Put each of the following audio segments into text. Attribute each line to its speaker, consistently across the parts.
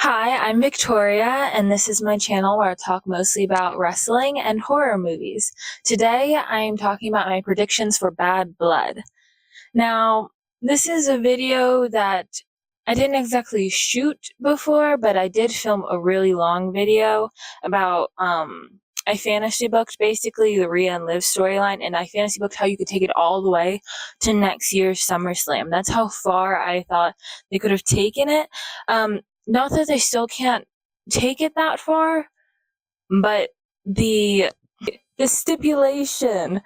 Speaker 1: Hi, I'm Victoria, and this is my channel where I talk mostly about wrestling and horror movies. Today, I'm talking about my predictions for Bad Blood. Now, this is a video that I didn't exactly shoot before, but I did film a really long video about, I fantasy booked basically the Rhea and Liv storyline, and I fantasy booked how you could take it all the way to next year's SummerSlam. That's how far I thought they could have taken it. Not that they still can't take it that far, but the stipulation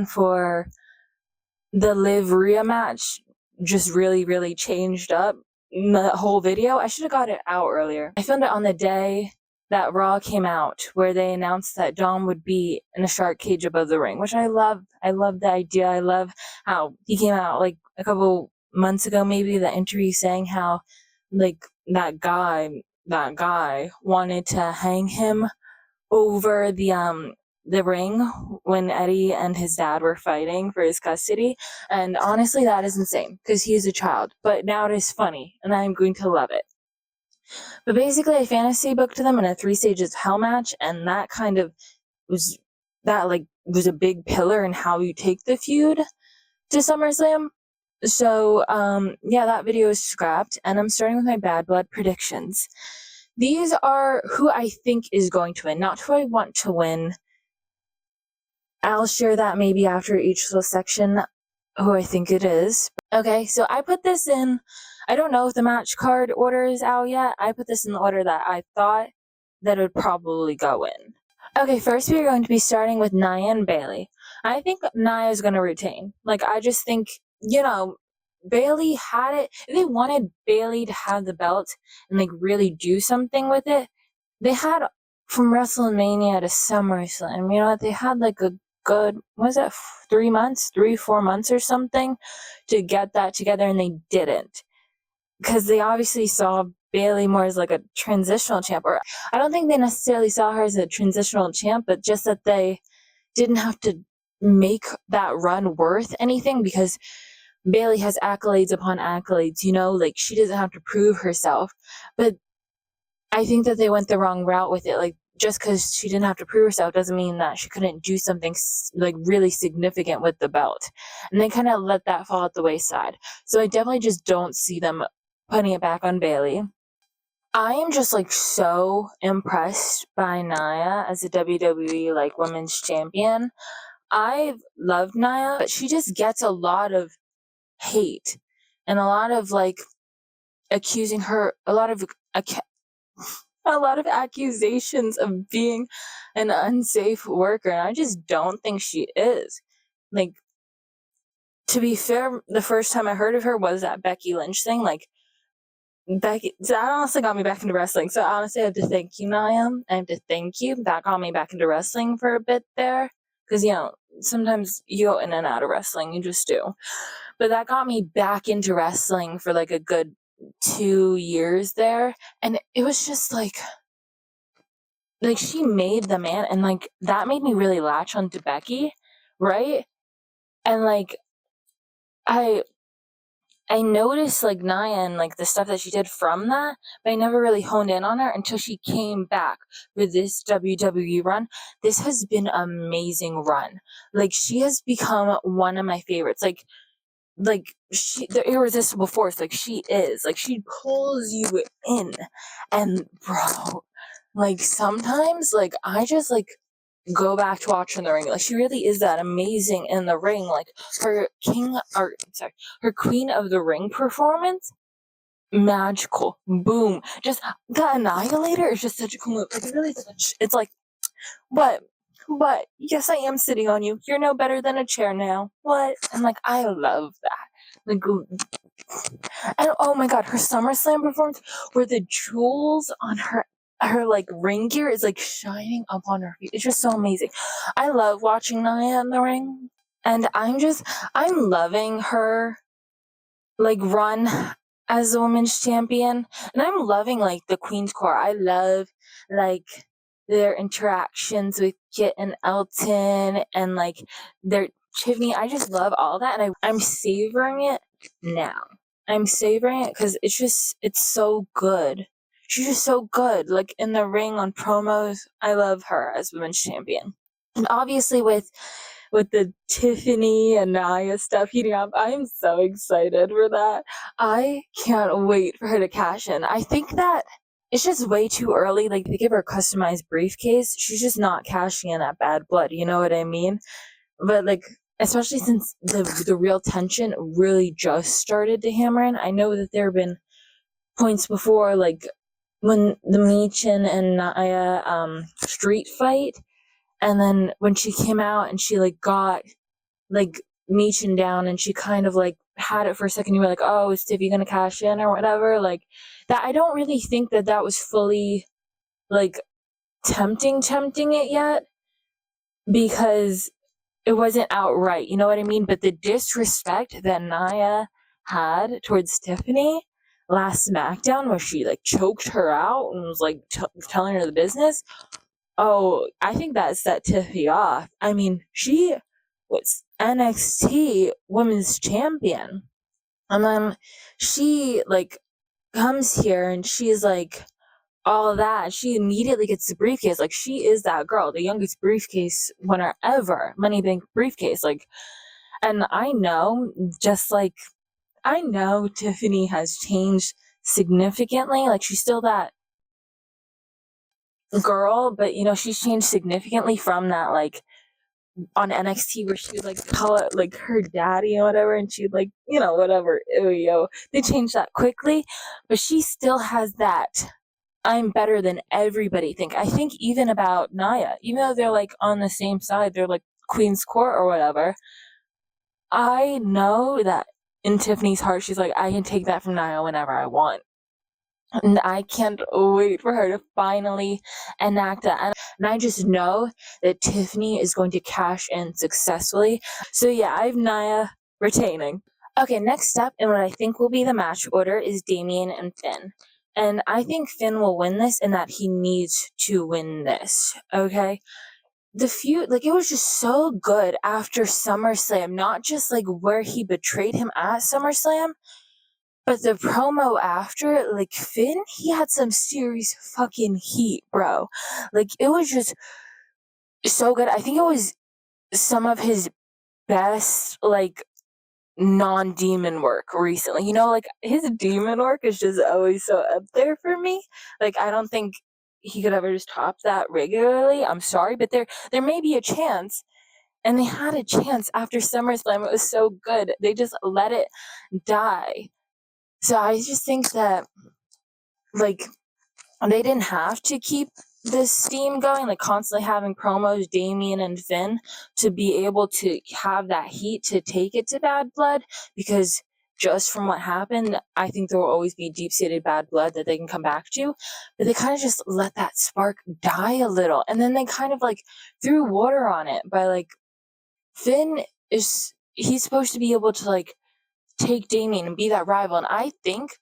Speaker 1: for the Liv Rhea match just really changed up the whole video. I should have got it out earlier. I filmed it on the day that Raw came out, where they announced that Dom would be in a shark cage above the ring, which I love. I love the idea. I love how he came out like a couple months ago, maybe, the interview saying how like that guy wanted to hang him over the ring when Eddie and his dad were fighting for his custody. And honestly, that is insane because he is a child. But now it is funny, and I'm going to love it. But basically, I fantasy booked them in a 3 stages hell match, and that kind of was a big pillar in how you take the feud to SummerSlam. So, yeah, that video is scrapped, and I'm starting with my Bad Blood predictions. These are who I think is going to win, not who I want to win. I'll share that maybe after each little section, who I think it is. Okay, so I put this in, I don't know if the match card order is out yet. I put this in the order that I thought that it would probably go in. Okay, first we're going to be starting with Nia and Bayley. I think Nia is going to retain. I just think, Bayley had it. If they wanted Bayley to have the belt and really do something with it, they had from WrestleMania to SummerSlam. They had a good, what was that, 4 months or something to get that together, and they didn't, because they obviously saw Bayley more as a transitional champ, or I don't think they necessarily saw her as a transitional champ, but just that they didn't have to make that run worth anything, because Bayley has accolades upon accolades, she doesn't have to prove herself. But I think that they went the wrong route with it. Just because she didn't have to prove herself doesn't mean that she couldn't do something really significant with the belt. And they kind of let that fall at the wayside. So I definitely just don't see them putting it back on Bayley. I am just so impressed by Nia as a WWE women's champion. I've loved Nia, but she just gets a lot of hate and a lot of accusing her, a lot of accusations of being an unsafe worker, and I just don't think she is. To be fair, the first time I heard of her was that Becky Lynch thing. Becky, so that honestly got me back into wrestling. So honestly, I have to thank you, Nia. I have to thank you. That got me back into wrestling for a bit there, because sometimes you go in and out of wrestling, you just do. But that got me back into wrestling for a good 2 years there, and it was just she made the man, and that made me really latch onto Becky, right? And I noticed Nia and the stuff that she did from that, but I never really honed in on her until she came back for this WWE run. This has been an amazing run. She has become one of my favorites. She, the irresistible force, she is. She pulls you in. And bro, sometimes I just go back to watching the ring. She really is that amazing in the ring. Her her Queen of the Ring performance, magical. Boom. Just the Annihilator is just such a cool move. It really is. It's but yes, I am sitting on you. You're no better than a chair now. What? And I love that. And oh my god, her SummerSlam performance, where the jewels on her ring gear is shining up on her feet. It's just so amazing. I love watching Nia in the ring, and I'm loving her run as a women's champion, and I'm loving the Queen's Core. I love their interactions with Kit and Elton, and their Tiffany. I just love all that, and I'm savoring it now. I'm savoring it because it's so good. She's just so good. Like in the ring on promos, I love her as women's champion. And obviously with the Tiffany and Nia stuff heating up, I'm so excited for that. I can't wait for her to cash in. I think that it's just way too early. Like, they give her a customized briefcase. She's just not cashing in at Bad Blood. You know what I mean? But, like, especially since the real tension really just started to hammer in. I know that there have been points before, like, when the Michin and Nia street fight, and then when she came out and she, like, got, like, Michin down and she kind of, like, had it for a second, you were like, oh, is Tiffy gonna cash in or whatever? Like, that, I don't really think that that was fully, like, tempting it yet, because it wasn't outright, you know what I mean? But the disrespect that Nia had towards Tiffany last SmackDown, where she, like, choked her out and was, like, telling her the business, oh, I think that set Tiffy off. I mean, she was NXT Women's Champion. And then she, like, comes here and she's, like, all that. She immediately gets the briefcase. Like, she is that girl, the youngest briefcase winner ever. Money Bank briefcase. Like, and I know, just like, I know Tiffany has changed significantly. Like, she's still that girl, but, you know, she's changed significantly from that, like, on NXT where she would, like, call it, like, her daddy or whatever, and she'd, like, you know, whatever, ew, yo. They changed that quickly, but she still has that I'm better than everybody think. I think even about Nia, even though they're, like, on the same side, they're, like, Queen's Court or whatever, I know that in Tiffany's heart, she's like, I can take that from Nia whenever I want. And I can't wait for her to finally enact that. And I just know that Tiffany is going to cash in successfully. So yeah, I have Nia retaining. Okay, next up, and what I think will be the match order, is Damian and Finn. And I think Finn will win this, and that he needs to win this, okay? The feud, like, it was just so good after SummerSlam, not just, like, where he betrayed him at SummerSlam, but the promo after, like, Finn, he had some serious fucking heat, bro. Like, it was just so good. I think it was some of his best, like, non-demon work recently. You know, like, his demon work is just always so up there for me. Like, I don't think he could ever just top that regularly. I'm sorry, but there may be a chance. And they had a chance after SummerSlam. It was so good. They just let it die. So I just think that, like, they didn't have to keep this steam going, like, constantly having promos, Damian and Finn, to be able to have that heat to take it to Bad Blood, because just from what happened, I think there will always be deep-seated bad blood that they can come back to, but they kind of just let that spark die a little, and then they kind of, like, threw water on it by, like, Finn he's supposed to be able to, like, take Damian and be that rival, and I think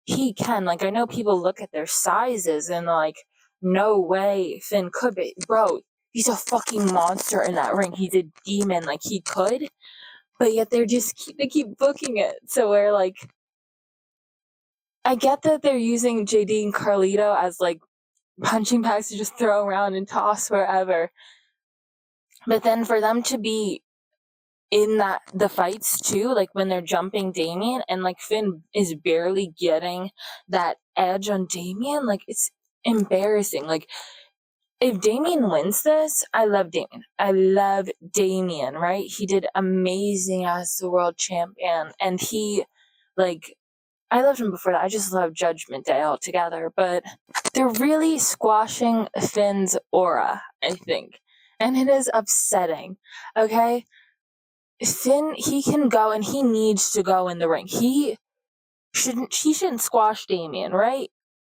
Speaker 1: he can. Like, I know people look at their sizes and like, no way Finn could be. Bro, he's a fucking monster in that ring. He's a demon. Like, he could, but yet they keep booking it. So we're like, I get that they're using JD and Carlito as, like, punching bags to just throw around and toss wherever. But then for them to be in the fights too, like when they're jumping Damian and, like, Finn is barely getting that edge on Damian, like, it's embarrassing. Like, if Damian wins this, I love Damian, right? He did amazing as the world champion, and he, like, I loved him before that. I just love Judgment Day altogether, but they're really squashing Finn's aura, I think, and it is upsetting, okay? Finn, he can go and he needs to go in the ring. He shouldn't squash Damian, right?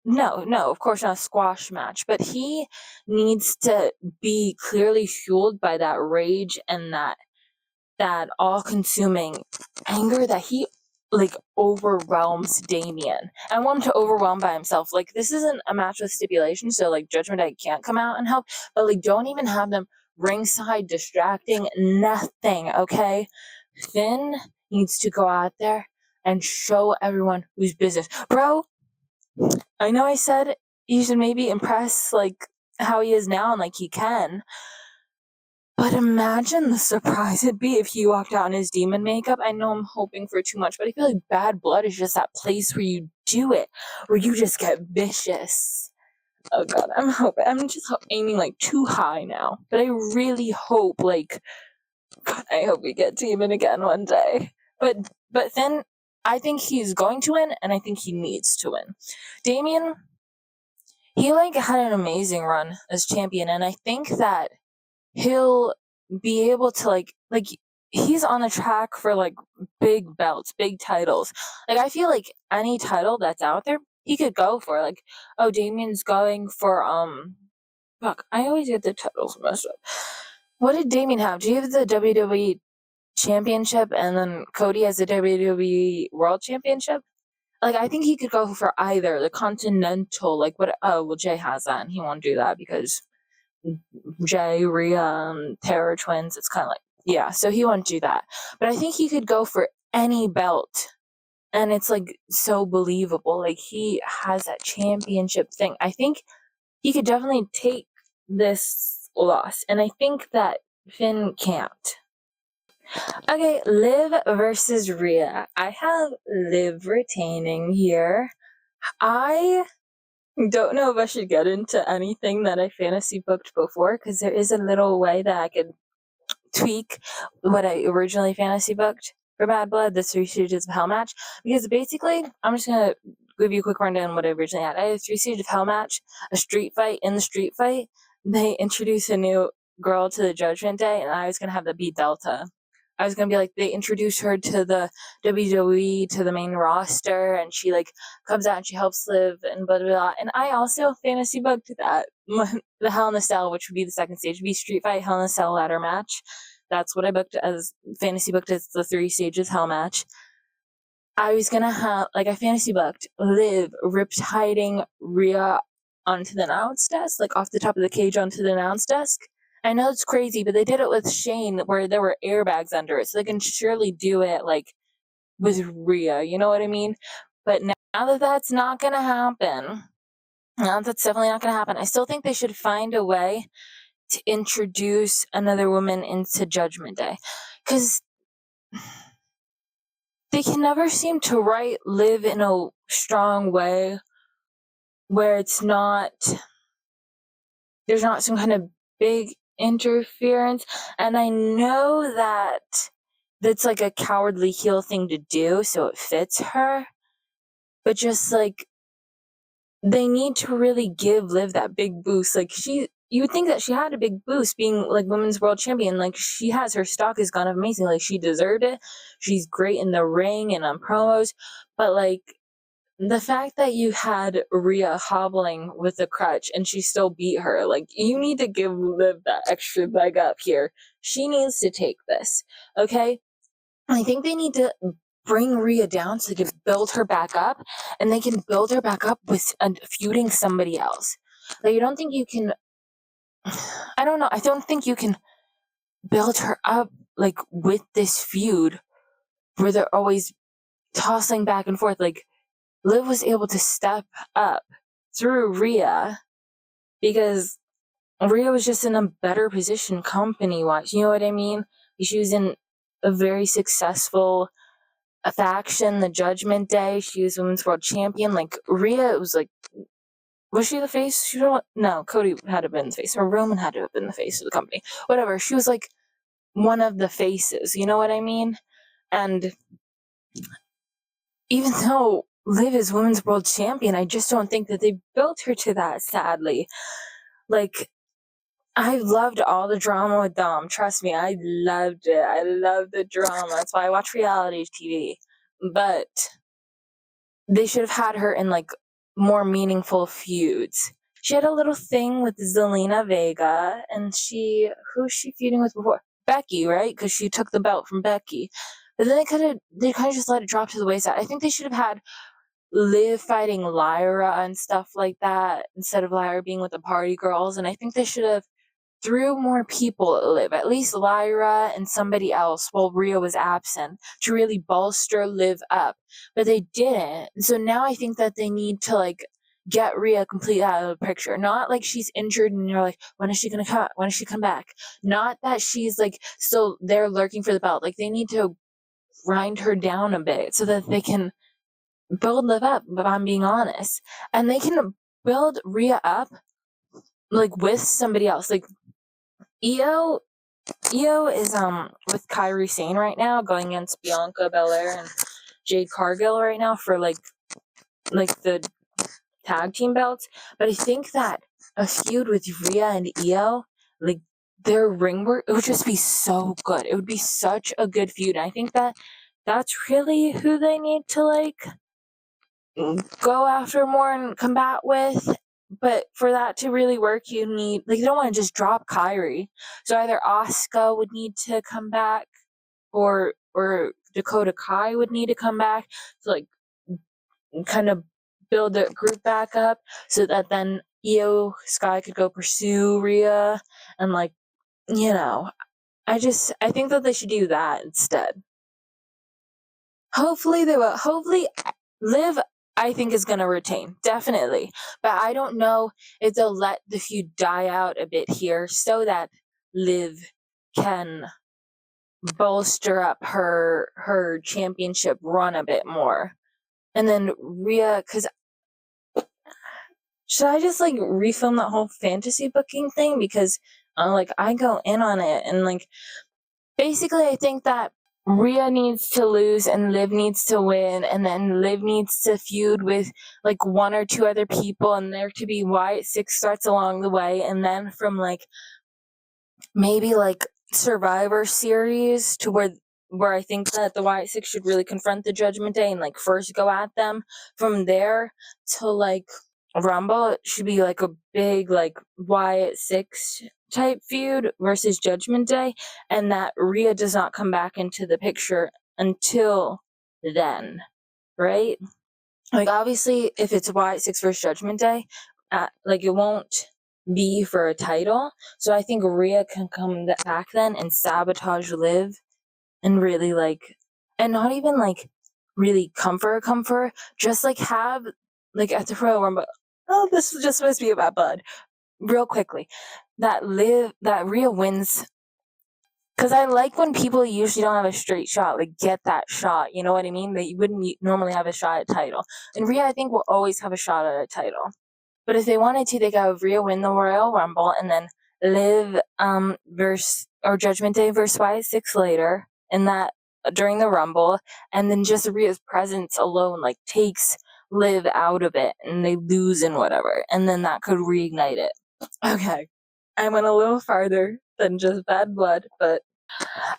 Speaker 1: No, of course not a squash match, but he needs to be clearly fueled by that rage and that all-consuming anger that he, like, overwhelms Damian. I want him to overwhelm by himself. Like, this isn't a match with stipulation, so, like, Judgment Day can't come out and help, but, like, don't even have them ringside distracting, nothing, okay? Finn needs to go out there and show everyone who's business. Bro, I know I said you should maybe impress, like, how he is now and, like, he can. But imagine the surprise it'd be if he walked out in his demon makeup. I know I'm hoping for too much, but I feel like Bad Blood is just that place where you do it, where you just get vicious. Oh god, I'm just aiming, like, too high now. But I really hope, like, God, I hope we get Demon again one day. But then I think he's going to win, and I think he needs to win. Damien, he, like, had an amazing run as champion, and I think that he'll be able to, like, he's on the track for, like, big belts, big titles. Like, I feel like any title that's out there, he could go for. Like, oh, Damien's going for, fuck, I always get the titles messed up. What did Damien have? Do you have the WWE Championship, and then Cody has the WWE World Championship? Like, I think he could go for either. The Continental, like, what, oh, well, Jay has that, and he won't do that because Jay, Rhea, Terror Twins, it's kind of like, yeah, so he won't do that. But I think he could go for any belt, and it's, like, so believable. Like, he has that championship thing. I think he could definitely take this loss, and I think that Finn can't. Okay, Liv versus Rhea. I have Liv retaining here. I don't know if I should get into anything that I fantasy booked before, because there is a little way that I could tweak what I originally fantasy booked for Bad Blood, the Three Stooges of Hell match. Because basically, I'm just going to give you a quick rundown of what I originally had. I had a Three Stooges of Hell match, a street fight. In the street fight, they introduced a new girl to the Judgment Day, and I was going to have that be Delta. I was gonna be like, they introduce her to the WWE, to the main roster, and she, like, comes out and she helps Liv and blah blah blah. And I also fantasy booked that the Hell in a Cell, which would be the second stage, would be Street Fight Hell in a Cell ladder match. That's what I booked as fantasy booked as the 3 stages Hell match. I was gonna have, like, I fantasy booked Liv riptiding Rhea onto the announce desk, like off the top of the cage onto the announce desk. I know it's crazy, but they did it with Shane where there were airbags under it, so they can surely do it, like, with Rhea, you know what I mean? But now that that's not gonna happen, now that's definitely not gonna happen, I still think they should find a way to introduce another woman into Judgment Day. Because they can never seem to write Liv in a strong way where it's not, there's not some kind of big interference. And I know that that's, like, a cowardly heel thing to do, so it fits her. But just, like, they need to really give Liv that big boost. Like, you would think that she had a big boost being, like, women's world champion. Like, she has, her stock has gone amazing. Like, she deserved it. She's great in the ring and on promos. But, like, the fact that you had Rhea hobbling with a crutch and she still beat her, like, you need to give Liv that extra leg up here. She needs to take this, okay? I think they need to bring Rhea down so they can build her back up, and they can build her back up with feuding somebody else. Like, I don't think you can, I don't know, I don't think you can build her up, like, with this feud where they're always tossing back and forth. Like, Liv was able to step up through Rhea because Rhea was just in a better position company-wise. You know what I mean? She was in a very successful faction, the Judgment Day. She was Women's World Champion. Like, Rhea was, like, was she the face? No, Cody had to have been the face, or Roman had to have been the face of the company. Whatever. She was, like, one of the faces. You know what I mean? And even though Liv is Women's World Champion, I just don't think that they built her to that, sadly. Like, I loved all the drama with Dom. Trust me, I loved it. I love the drama. That's why I watch reality TV. But they should have had her in, like, more meaningful feuds. She had a little thing with Zelina Vega, and who's she feuding with before? Becky, right? Because she took the belt from Becky. But then they kind of just let it drop to the wayside. I think they should have had Liv fighting Lyra and stuff like that instead of Lyra being with the party girls. And I think they should have threw more people at Liv, at least Lyra and somebody else, while Rhea was absent, to really bolster Liv up. But they didn't. So now I think that they need to like get Rhea completely out of the picture. Not like she's injured and you're like, when is she gonna come? When does she come back? Not that she's like still there lurking for the belt. Like they need to grind her down a bit so that they can build Liv up, if I'm being honest. And they can build Rhea up like with somebody else. Like Io is with Kairi Sane right now, going against Bianca Belair and Jade Cargill right now for like the tag team belts. But I think that a feud with Rhea and Io, like their ring work, it would just be so good. It would be such a good feud. And I think that that's really who they need to like go after more and combat with. But for that to really work, you need, like, you don't want to just drop Kyrie. So either Asuka would need to come back, or Dakota Kai would need to come back to like kind of build the group back up, so that then Io Sky could go pursue Rhea, and like, you know, I think that they should do that instead. Hopefully they will. Hopefully Liv, I think, is going to retain, definitely. But I don't know if they'll let the feud die out a bit here so that Liv can bolster up her championship run a bit more. And then Rhea, because should I just like refilm that whole fantasy booking thing? Because like I go in on it, and like basically I think that Rhea needs to lose and Liv needs to win, and then Liv needs to feud with like one or two other people, and there to be Wyatt Six starts along the way, and then from like maybe like Survivor Series to where I think that the Wyatt Six should really confront the Judgment Day and like first go at them. From there to like Rumble, it should be like a big like Wyatt Six type feud versus Judgment Day, and that Rhea does not come back into the picture until then, right? Like obviously, if it's Wyatt Six versus Judgment Day, like it won't be for a title. So I think Rhea can come back then and sabotage Liv, and really like, and not even like really comfort, just like have like at the Royal Rumble. Oh, this is just supposed to be about blood. Real quickly, that Rhea wins, because I like when people usually don't have a straight shot, like get that shot. You know what I mean? That you wouldn't normally have a shot at title, and Rhea I think will always have a shot at a title. But if they wanted to, they could have Rhea win the Royal Rumble and then Liv versus or Judgment Day versus Wyatt Six later, and that during the Rumble, and then just Rhea's presence alone like takes Liv out of it, and they lose and whatever, and then that could reignite it. Okay, I went a little farther than just bad blood, but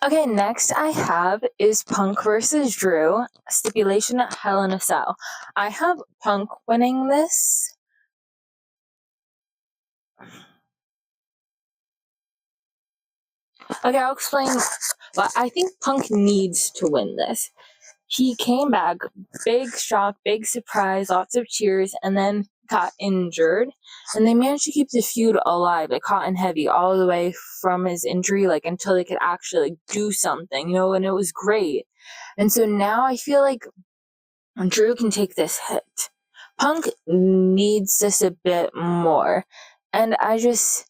Speaker 1: okay. Next, I have is Punk versus Drew, stipulation at Hell in a Cell. I have Punk winning this. Okay, I'll explain. Well, I think Punk needs to win this. He came back, big shock, big surprise, lots of cheers, and then got injured. And they managed to keep the feud alive, like hot and heavy, all the way from his injury, like until they could actually do something, you know, and it was great. And so now I feel like Drew can take this hit. Punk needs this a bit more. And I just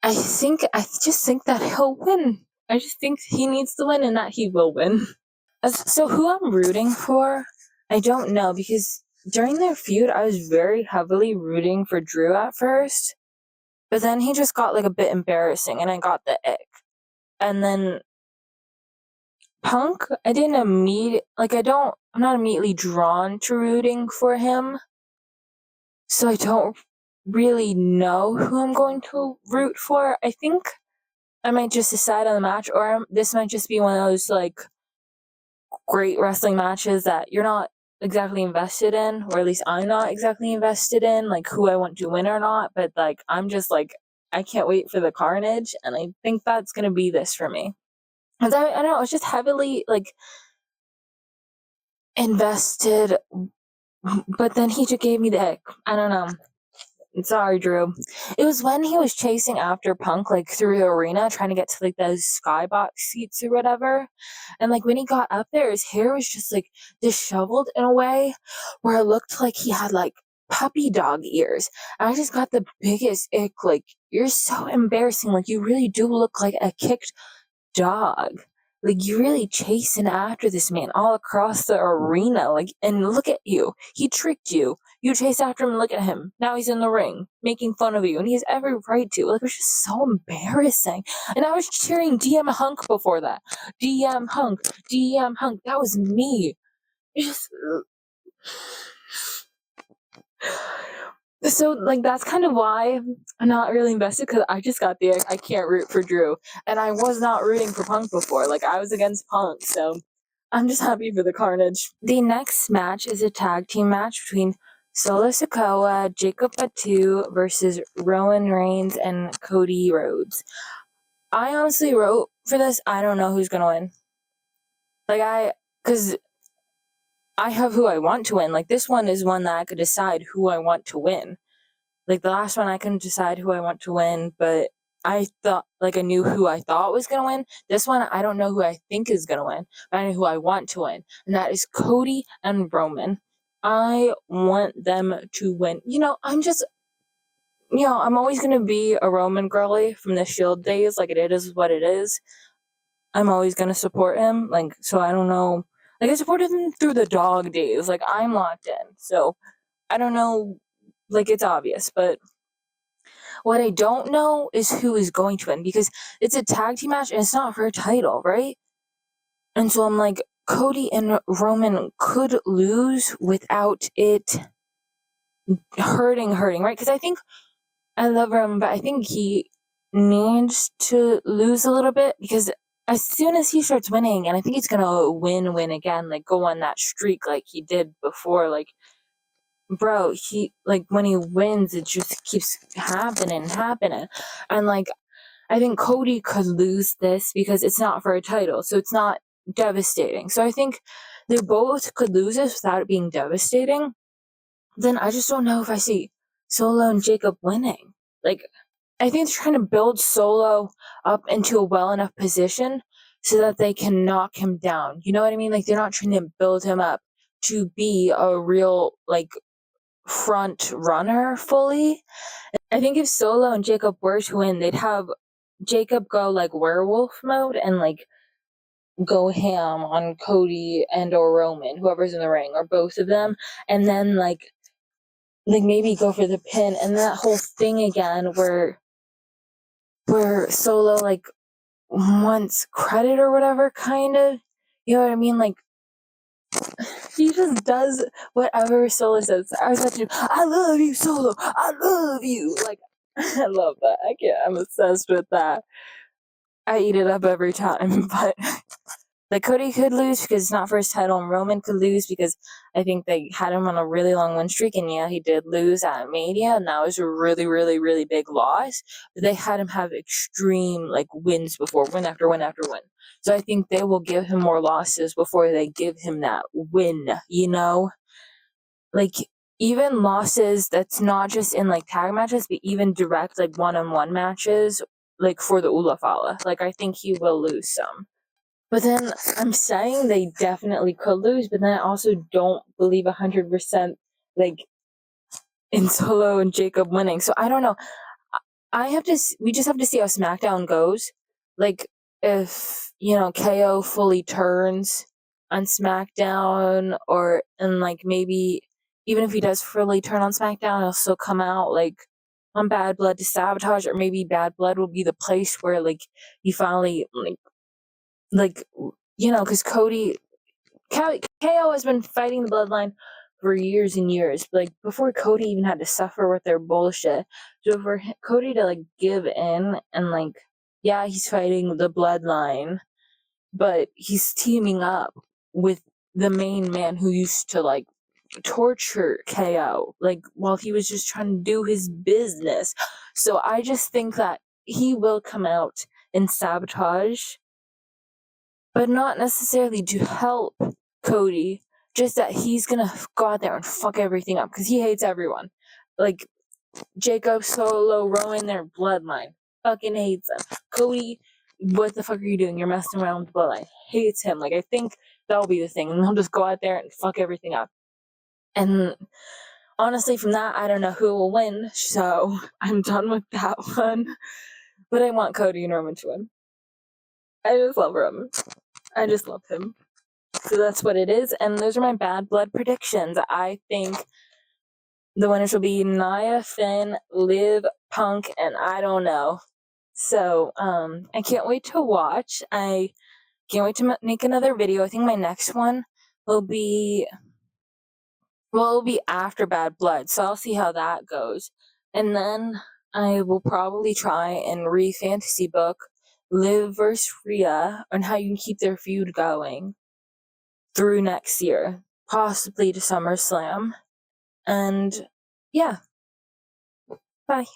Speaker 1: think that he'll win. I just think he needs to win and that he will win. So who I'm rooting for, I don't know, because during their feud, I was very heavily rooting for Drew at first, but then he just got like a bit embarrassing and I got the ick. And then Punk, I'm not immediately drawn to rooting for him, so I don't really know who I'm going to root for. I think I might just decide on the match, or this might just be one of those like great wrestling matches that you're not exactly invested in, or at least I'm not exactly invested in, like who I want to win or not, but like I'm just like, I can't wait for the carnage, and I think that's gonna be this for me. Because I don't know, I was just heavily like invested, but then he just gave me the ick. I don't know. Sorry, Drew. It was when he was chasing after Punk, like, through the arena, trying to get to, like, those skybox seats or whatever. And, like, when he got up there, his hair was just, like, disheveled in a way where it looked like he had, like, puppy dog ears. And I just got the biggest ick. Like, you're so embarrassing. Like, you really do look like a kicked dog. Like, you're really chasing after this man all across the arena. Like, and look at you. He tricked you. You chased after him and look at him. Now he's in the ring making fun of you. And he has every right to. Like, it was just so embarrassing. And I was cheering DM Hunk before that. DM Hunk. DM Hunk. That was me. It just. So, like, that's kind of why I'm not really invested, because I just got the I can't root for Drew. And I was not rooting for Punk before. Like, I was against Punk, so I'm just happy for the carnage. The next match is a tag team match between Solo Sikoa, Jacob Fatu versus Rowan Reigns and Cody Rhodes. I honestly wrote for this, I don't know who's gonna win. Like, because I have who I want to win. Like, this one is one that I could decide who I want to win. Like, the last one, I couldn't decide who I want to win, but I thought, like, I knew who I thought was going to win. This one, I don't know who I think is going to win, but I know who I want to win, and that is Cody and Roman. I want them to win. I'm always going to be a Roman girly from the Shield days. Like, it is what it is. I'm always going to support him. Like, so I don't know. Like, I supported him through the dog days. Like, I'm locked in. So I don't know. Like, it's obvious, but what I don't know is who is going to win, because it's a tag team match and it's not for a title, right? And so I'm like, Cody and Roman could lose without it hurting, right? Because I love Roman, but I think he needs to lose a little bit, because as soon as he starts winning, and I think he's gonna win again, like, go on that streak like he did before, like, bro, he, like, when he wins, it just keeps happening. And, like, I think Cody could lose this because it's not for a title, so it's not devastating. So I think they both could lose this without it being devastating. Then I just don't know if I see Solo and Jacob winning. Like, I think they're trying to build Solo up into a well enough position so that they can knock him down. You know what I mean? Like, they're not trying to build him up to be a real, like, front runner fully. I think if Solo and Jacob were to win, they'd have Jacob go, like, werewolf mode and, like, go ham on Cody and or Roman, whoever's in the ring, or both of them, and then like maybe go for the pin, and that whole thing again where Solo, like, wants credit or whatever, kind of. You know what I mean? Like, he just does whatever Solo says. I was like, I love you, Solo. I love you. Like, I love that. I'm obsessed with that. I eat it up every time. But like, Cody could lose because it's not for his title, and Roman could lose because I think they had him on a really long win streak, and yeah, he did lose at Mania, and that was a really, really, really big loss. But they had him have extreme, like, wins before, win after win after win. So I think they will give him more losses before they give him that win, you know? Like, even losses that's not just in, like, tag matches, but even direct, like, one-on-one matches, like, for the Ula Fala. Like, I think he will lose some. But then I'm saying they definitely could lose, but then I also don't believe 100%, like, in Solo and Jacob winning. So I don't know. We just have to see how SmackDown goes. Like, if, KO fully turns on SmackDown, and like, maybe even if he does fully turn on SmackDown, he'll still come out, like, on Bad Blood to sabotage, or maybe Bad Blood will be the place where, like, he finally, because KO has been fighting the Bloodline for years and years, like, before Cody even had to suffer with their bullshit. So for Cody to, like, give in and, like, yeah, he's fighting the Bloodline, but he's teaming up with the main man who used to, like, torture KO, like, while he was just trying to do his business. So I just think that he will come out and sabotage, but not necessarily to help Cody, just that he's gonna go out there and fuck everything up, because he hates everyone. Like, Jacob Solo ruined their bloodline. Fucking hates them. Cody, what the fuck are you doing? You're messing around with the bloodline. Hates him. Like, I think that'll be the thing. And he'll just go out there and fuck everything up. And honestly, from that, I don't know who will win. So I'm done with that one. But I want Cody and Roman to win. I just love Roman. I just love him. So that's what it is. And those are my bad blood predictions. I think the winners will be Nia, Finn, Liv, Punk, and I don't know. So, I can't wait to watch. I can't wait to make another video. I think my next one will be, well, it'll be after Bad Blood. So I'll see how that goes. And then I will probably try and re-fantasy book Liv vs. Rhea on how you can keep their feud going through next year, possibly to SummerSlam. And yeah, bye.